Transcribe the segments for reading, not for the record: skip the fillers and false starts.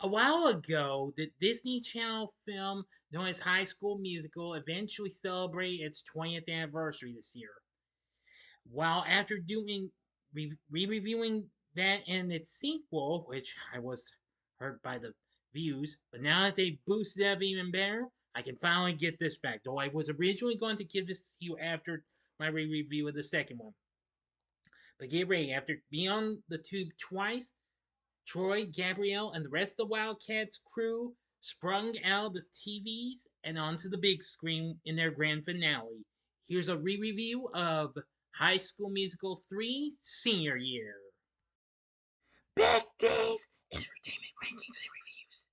A while ago, the Disney Channel film known as High School Musical eventually celebrated its 20th anniversary this year. While after doing reviewing that and its sequel, which I was hurt by the views, but now that they boosted up even better, I can finally get this back. Though I was originally going to give this to you after my review of the second one. But get ready, after being on the tube twice, Troy, Gabrielle, and the rest of the Wildcats crew sprung out of the TVs and onto the big screen in their grand finale. Here's a re-review of High School Musical 3 Senior Year. Big D's Entertainment Rankings and Reviews.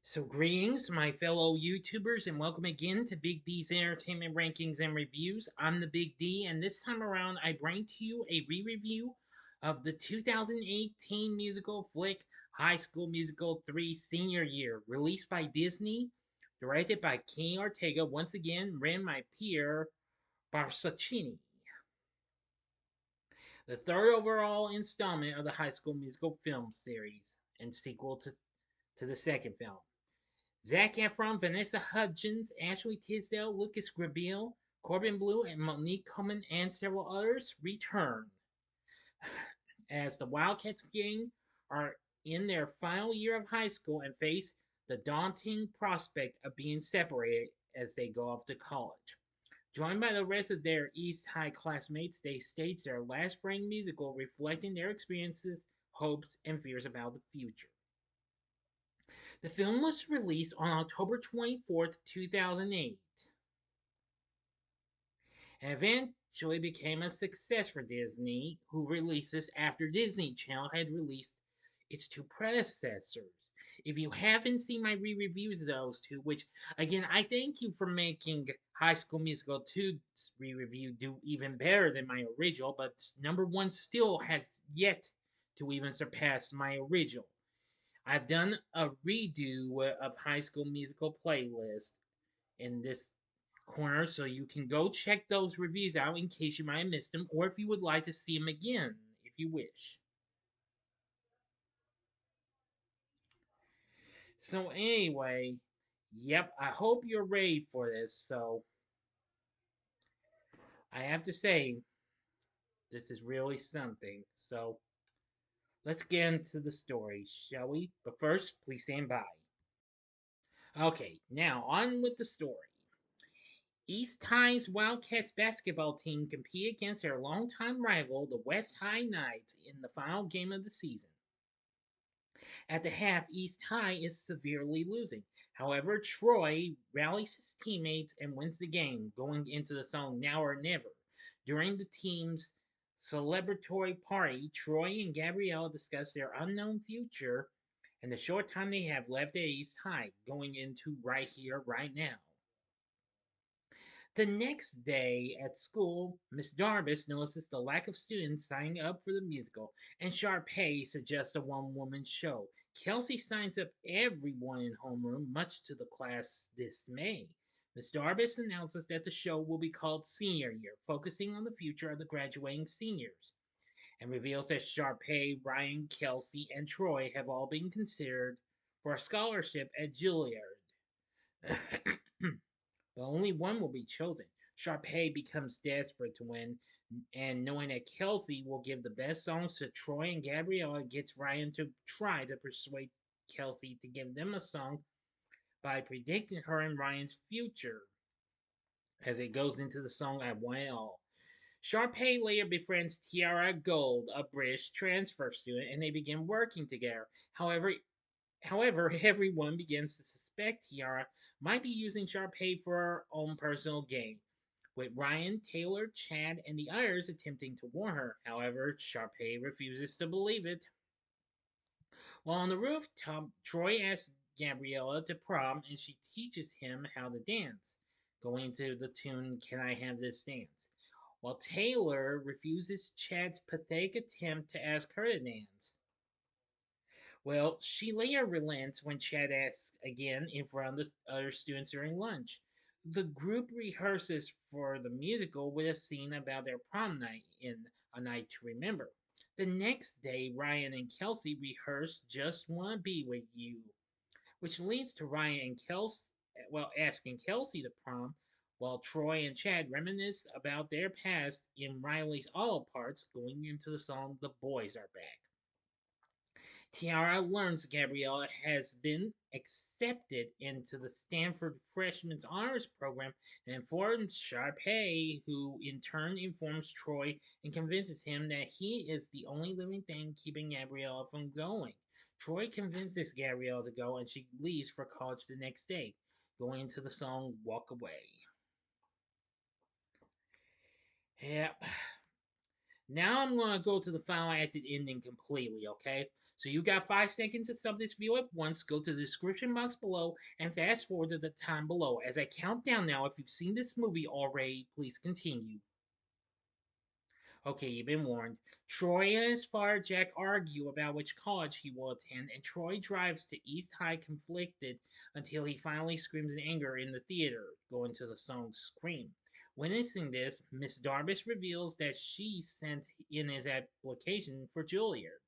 So, greetings, my fellow YouTubers, and welcome again to Big D's Entertainment Rankings and Reviews. I'm the Big D, and this time around, I bring to you a re review of the 2018 musical flick High School Musical 3 Senior Year, released by Disney, directed by Kenny Ortega, once again, written by Pierre Barsaccini. The third overall installment of the High School Musical film series and sequel to the second film. Zac Efron, Vanessa Hudgens, Ashley Tisdale, Lucas Grabeel, Corbin Bleu, and Monique Coleman, and several others return as the Wildcats gang are in their final year of high school and face the daunting prospect of being separated as they go off to college. Joined by the rest of their East High classmates, they stage their last spring musical reflecting their experiences, hopes, and fears about the future. The film was released on October 24th, 2008, and eventually became a success for Disney, who released this after Disney Channel had released its two predecessors. If you haven't seen my re-reviews of those two, which again I thank you for making High School Musical 2's re-review do even better than my original, but number one still has yet to even surpass my original. I've done a redo of High School Musical playlist in this corner, so you can go check those reviews out in case you might have missed them, or if you would like to see them again, if you wish. So anyway, yep, I hope you're ready for this. So I have to say, this is really something. So let's get into the story, shall we? But first, please stand by. Okay, now on with the story. East High's Wildcats basketball team compete against their longtime rival, the West High Knights, in the final game of the season. At the half, East High is severely losing. However, Troy rallies his teammates and wins the game, going into the song Now or Never. During the team's celebratory party, Troy and Gabrielle discuss their unknown future and the short time they have left at East High, going into right here, right now. The next day at school, Miss Darbus notices the lack of students signing up for the musical, and Sharpay suggests a one-woman show. Kelsey signs up everyone in homeroom, much to the class' dismay. Miss Darbus announces that the show will be called Senior Year, focusing on the future of the graduating seniors, and reveals that Sharpay, Ryan, Kelsey, and Troy have all been considered for a scholarship at Juilliard. But only one will be chosen. Sharpay becomes desperate to win, and knowing that Kelsey will give the best songs to Troy and Gabriella, gets Ryan to try to persuade Kelsey to give them a song by predicting her and Ryan's future as it goes into the song I Want It All. Sharpay later befriends Tiara Gold, a British transfer student, and they begin working together. However, everyone begins to suspect Tiara might be using Sharpay for her own personal gain, with Ryan, Taylor, Chad, and the others attempting to warn her. However, Sharpay refuses to believe it. While on the rooftop, Troy asks Gabriella to prom and she teaches him how to dance, going to the tune Can I Have This Dance? While Taylor refuses Chad's pathetic attempt to ask her to dance. Well, she later relents when Chad asks again in front of the other students during lunch. The group rehearses for the musical with a scene about their prom night in A Night to Remember. The next day, Ryan and Kelsey rehearse Just Wanna Be With You, which leads to Ryan and Kelsey, asking Kelsey to prom, while Troy and Chad reminisce about their past in Riley's auto parts going into the song The Boys Are Back. Tiara learns Gabriella has been accepted into the Stanford Freshman's Honors Program and informs Sharpay, who in turn informs Troy and convinces him that he is the only living thing keeping Gabriella from going. Troy convinces Gabriella to go and she leaves for college the next day, going into the song Walk Away. Yep. Now I'm going to go to the final acted ending completely, okay? So you got 5 seconds to sub this video at once. Go to the description box below and fast forward to the time below. As I count down now, if you've seen this movie already, please continue. Okay, you've been warned. Troy and his father Jack argue about which college he will attend, and Troy drives to East High conflicted until he finally screams in anger in the theater, going to the song Scream. Witnessing this, Miss Darbus reveals that she sent in his application for Juilliard.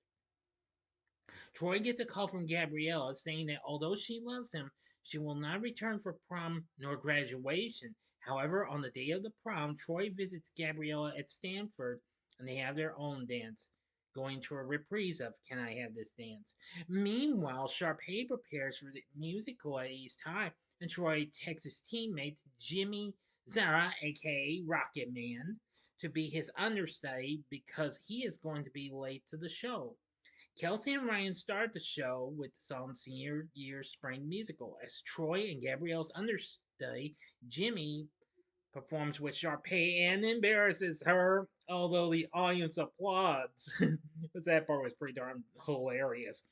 Troy gets a call from Gabriella saying that although she loves him, she will not return for prom nor graduation. However, on the day of the prom, Troy visits Gabriella at Stanford and they have their own dance, going to a reprise of Can I Have This Dance? Meanwhile, Sharpay prepares for the musical at East High, and Troy texts his teammate Jimmy Zara, aka Rocket Man, to be his understudy because he is going to be late to the show. Kelsey and Ryan start the show with the song Senior Year Spring Musical as Troy and Gabrielle's understudy, Jimmy, performs with Sharpay and embarrasses her, although the audience applauds. But that part was pretty darn hilarious.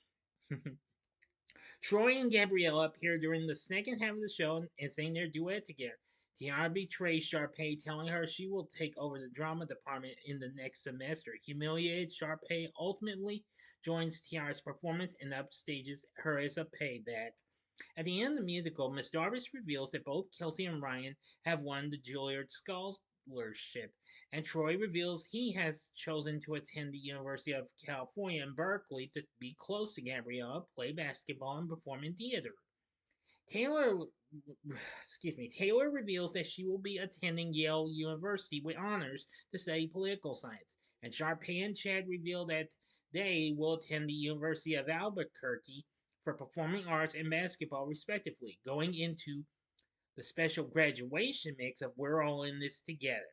Troy and Gabrielle appear during the second half of the show and sing their duet together. Tiara betrays Sharpay, telling her she will take over the drama department in the next semester. Humiliated, Sharpay ultimately joins Tiara's performance and upstages her as a payback. At the end of the musical, Miss Darbus reveals that both Kelsey and Ryan have won the Juilliard Scholarship, and Troy reveals he has chosen to attend the University of California in Berkeley to be close to Gabriella, play basketball, and perform in theater. Taylor, Taylor reveals that she will be attending Yale University with honors to study political science, and Sharpay and Chad reveal that they will attend the University of Albuquerque for performing arts and basketball, respectively, going into the special graduation mix of We're All in This Together.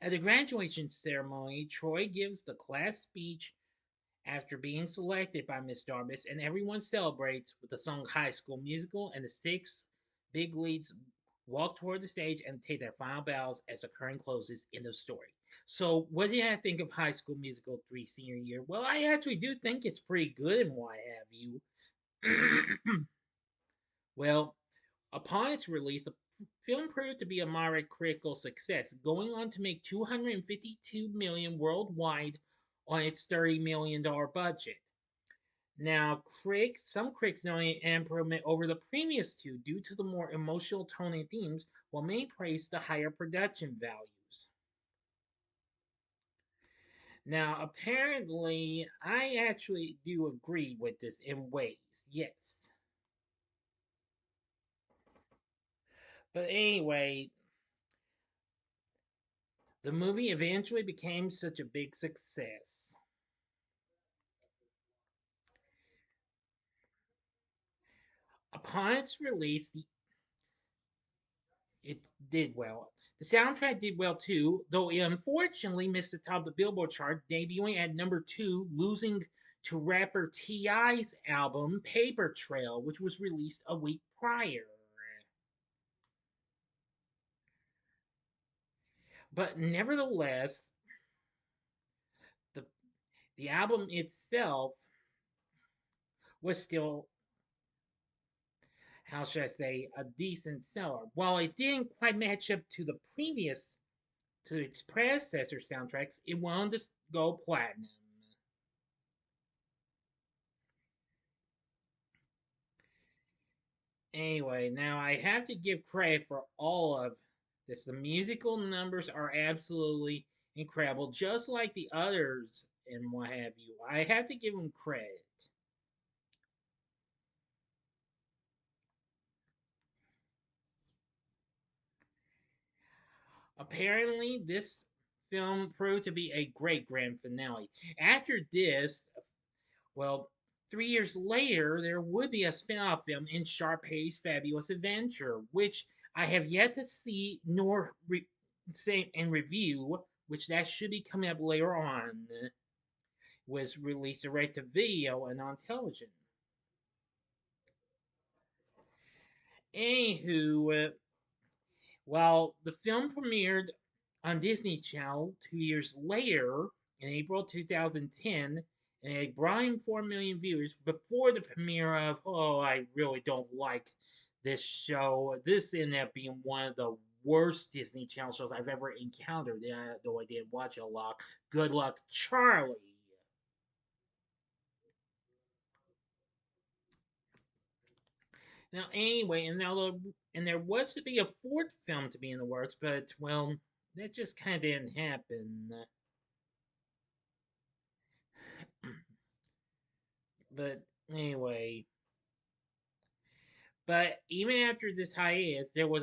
At the graduation ceremony, Troy gives the class speech after being selected by Miss Darbus, and everyone celebrates with the song High School Musical, and the 6 big leads walk toward the stage and take their final bows as the curtain closes in the story. So, what did I think of High School Musical 3 senior year? Well, I actually do think it's pretty good and what have you. Well, upon its release, the film proved to be a moderate critical success, going on to make $252 million worldwide on its $30 million budget. Now, some critics noted an improvement over the previous two due to the more emotional tone and themes, while many praised the higher production values. Now, apparently, I actually do agree with this in ways, yes. But anyway, the movie eventually became such a big success. Upon its release, it did well. The soundtrack did well too, though it unfortunately missed the top of the Billboard chart, debuting at number 2, losing to rapper T.I.'s album Paper Trail, which was released a week prior. But nevertheless, the, the album itself was still, how should I say, a decent seller. While it didn't quite match up to its predecessor soundtracks, it went on to go platinum. Anyway, now I have to give credit for all of this. The musical numbers are absolutely incredible, just like the others and what have you. I have to give them credit. Apparently, this film proved to be a great grand finale. After this, well, 3 years later, there would be a spin off film in Sharpay's Fabulous Adventure, which I have yet to see nor say and review, which that should be coming up later on. Was released direct to video and on television. Anywho, well, the film premiered on Disney Channel 2 years later in April 2010, and it brought in 4 million viewers before the premiere of, oh, I really don't like this show. This ended up being one of the worst Disney Channel shows I've ever encountered, though I didn't watch it a lot. Good Luck, Charlie. Now, anyway, and there was to be a fourth film to be in the works, but well, that just kind of didn't happen. But anyway, but even after this hiatus, there was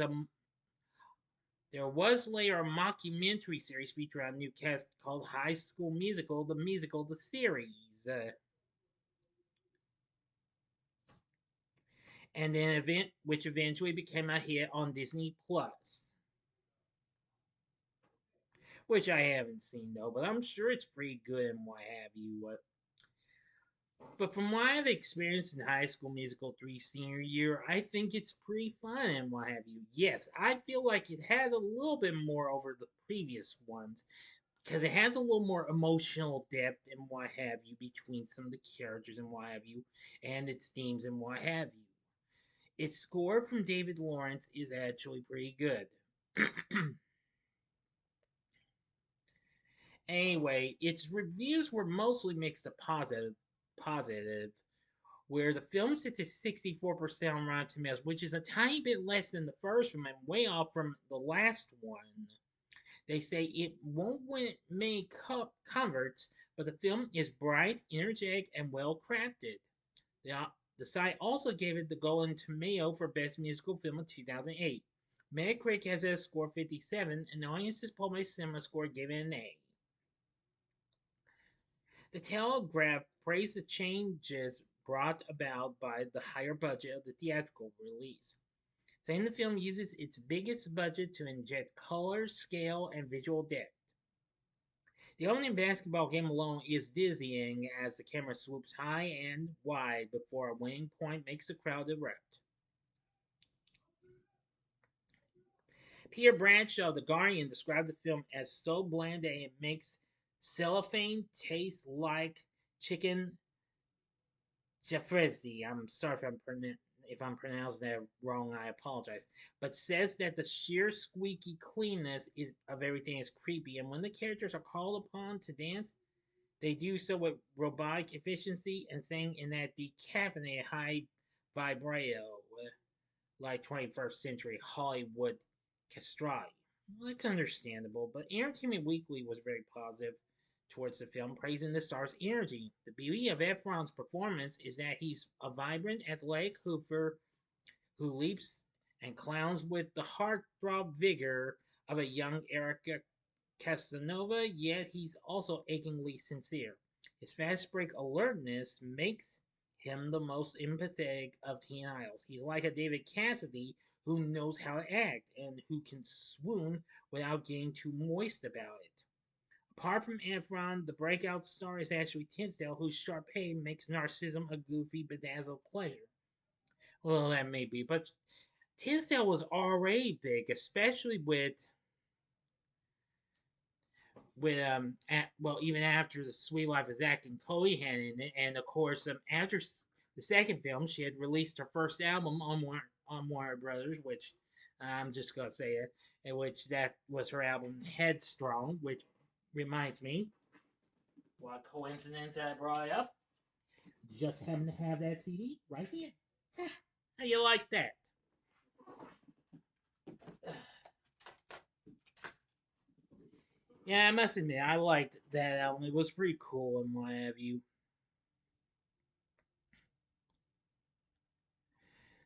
later a mockumentary series featuring a new cast called High School Musical, the series, and then event which eventually became a hit on Disney Plus, which I haven't seen though, but I'm sure it's pretty good and what have you. But from what I've experienced in High School Musical 3 senior year, I think it's pretty fun and what have you. Yes, I feel like it has a little bit more over the previous ones because it has a little more emotional depth and what have you between some of the characters and what have you and its themes and what have you. Its score from David Lawrence is actually pretty good. Anyway, its reviews were mostly mixed to positive, where the film sits at 64% on Rotten Tomatoes, which is a tiny bit less than the first one and way off from the last one. They say it won't win many converts, but the film is bright, energetic, and well crafted. The, the site also gave it the Golden Tomato for Best Musical Film in 2008. Metacritic has a score 57, and the audience's public cinema score gave it an A. The Telegraph praised the changes brought about by the higher budget of the theatrical release, saying the film uses its biggest budget to inject color, scale, and visual depth. The opening basketball game alone is dizzying as the camera swoops high and wide before a winning point makes the crowd erupt. Peter Bradshaw of The Guardian described the film as so bland that it makes cellophane taste like chicken Jeffrezi. I'm sorry if I'm pronouncing that wrong. I apologize. But says that the sheer squeaky cleanness is of everything is creepy, and when the characters are called upon to dance, they do so with robotic efficiency and sing in that decaffeinated high vibrato, like 21st century Hollywood castrati. Well, it's understandable, but Entertainment Weekly was very positive towards the film, praising the star's energy. The beauty of Efron's performance is that he's a vibrant, athletic hooper who leaps and clowns with the heartthrob vigor of a young Erica Casanova, yet he's also achingly sincere. His fast break alertness makes him the most empathetic of teen idols. He's like a David Cassidy who knows how to act and who can swoon without getting too moist about it. Apart from Efron, the breakout star is actually Tisdale, whose Sharpay makes narcissism a goofy, bedazzled pleasure. Well, that may be, but Tisdale was already big, especially well, even after the Sweet Life of Zac and Cody had in it, and of course after the second film, she had released her first album on Warner Brothers, which I'm just gonna say it, in which that was her album Headstrong, which reminds me, what coincidence I brought it up. Just happen to have that CD right here. How you like that? Yeah, I must admit, I liked that album. It was pretty cool and what have you.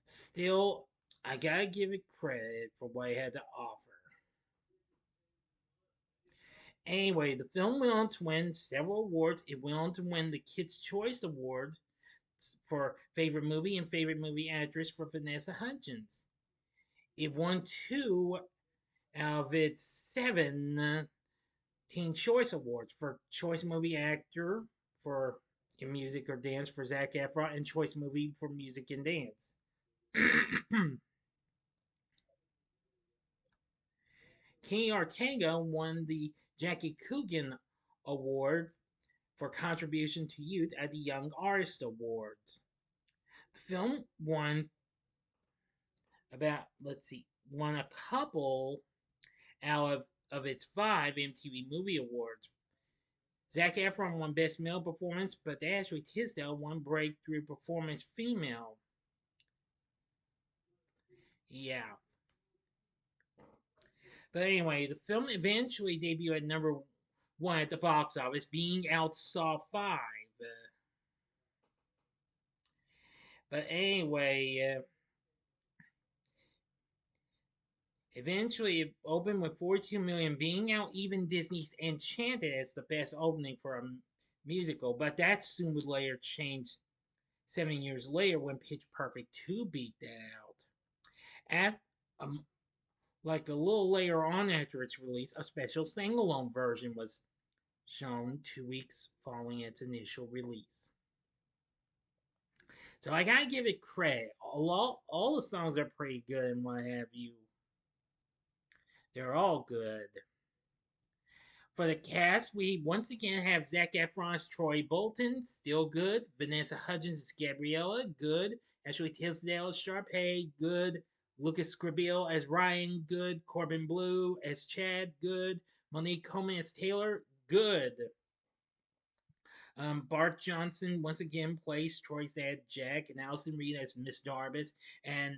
Still, I gotta give it credit for what it had to offer. Anyway, the film went on to win several awards. It went on to win the Kids' Choice Award for Favorite Movie and Favorite Movie Actress for Vanessa Hudgens. It won two out of its seven Teen Choice Awards for Choice Movie Actor for in Music or Dance for Zac Efron and Choice Movie for Music and Dance. Kenny Ortega won the Jackie Coogan Award for contribution to youth at the Young Artist Awards. The film won won a couple out of its five MTV Movie Awards. Zac Efron won Best Male Performance, but Ashley Tisdale won Breakthrough Performance Female. Yeah. But anyway, the film eventually debuted at number one at the box office, being Outsaw 5. But anyway, eventually it opened with 42 million, being out even Disney's Enchanted as the best opening for a musical. But that soon would later change 7 years later when Pitch Perfect 2 beat that out. At, um, like a little later on after its release, a special sing-along version was shown 2 weeks following its initial release. So I gotta give it credit. All the songs are pretty good and what have you. They're all good. For the cast, we once again have Zac Efron's Troy Bolton, still good. Vanessa Hudgens as Gabriella, good. Ashley Tisdale as Sharpay, good. Lucas Grabeel as Ryan, good. Corbin Bleu as Chad, good. Monique Coleman as Taylor, good. Bart Johnson once again plays Troy's dad Jack, and Allison Reed as Miss Darbus, and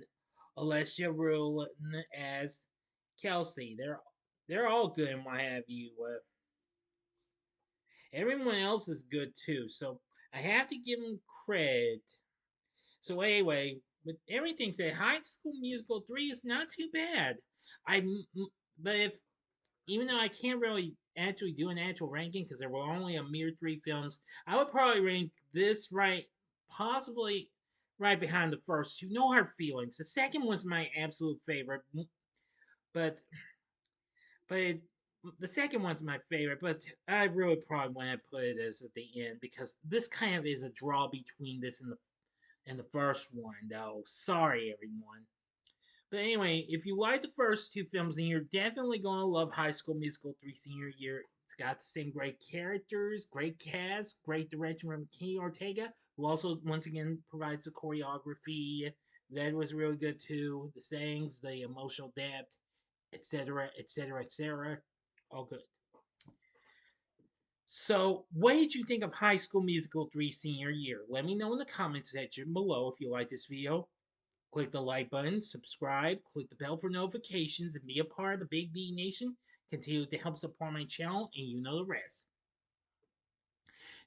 Alessia Rulon as Kelsey. They're all good and what have you. Everyone else is good too, so I have to give them credit. So anyway, with everything said, High School Musical 3 is not too bad. I but if even though I can't really actually do an actual ranking because there were only a mere three films, I would probably rank this possibly right behind the first two. No hard feelings. The second was my absolute favorite, but but it, the second one's my favorite. But I really probably want to put it as at the end because this kind of is a draw between this and the first one, though. Sorry, everyone. But anyway, if you like the first two films, then you're definitely going to love High School Musical 3 Senior Year. It's got the same great characters, great cast, great direction from Kenny Ortega, who also, once again, provides the choreography. That was really good too. The sayings, the emotional depth, etc., etc., etc. All good. So, what did you think of High School Musical 3 Senior Year? Let me know in the comments section below if you like this video. Click the like button, subscribe, click the bell for notifications, and be a part of the Big D Nation. Continue to help support my channel, and you know the rest.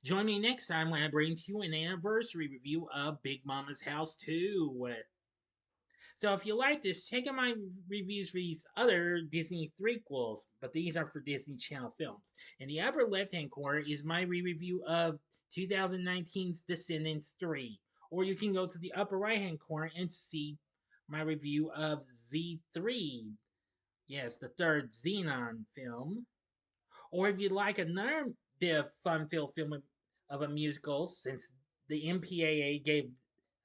Join me next time when I bring to you an anniversary review of Big Mama's House 2. So if you like this, check out my reviews for these other Disney threequels, but these are for Disney Channel films. In the upper left-hand corner is my re-review of 2019's Descendants 3. Or you can go to the upper right-hand corner and see my review of Z3. Yes, the third Xenon film. Or if you'd like another bit of fun-filled film of a musical, since the MPAA gave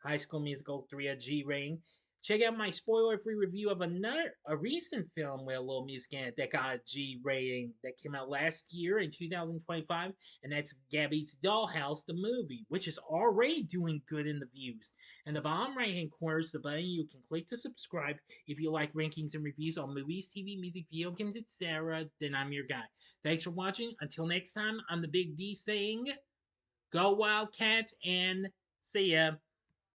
High School Musical 3 a G rating, check out my spoiler-free review of a recent film with a little music in it that got a G rating that came out last year in 2025, and that's Gabby's Dollhouse, the movie, which is already doing good in the views. And the bottom right-hand corner is the button you can click to subscribe if you like rankings and reviews on movies, TV, music, video games, etc. Then I'm your guy. Thanks for watching. Until next time, I'm the Big D saying, go Wildcats and see ya.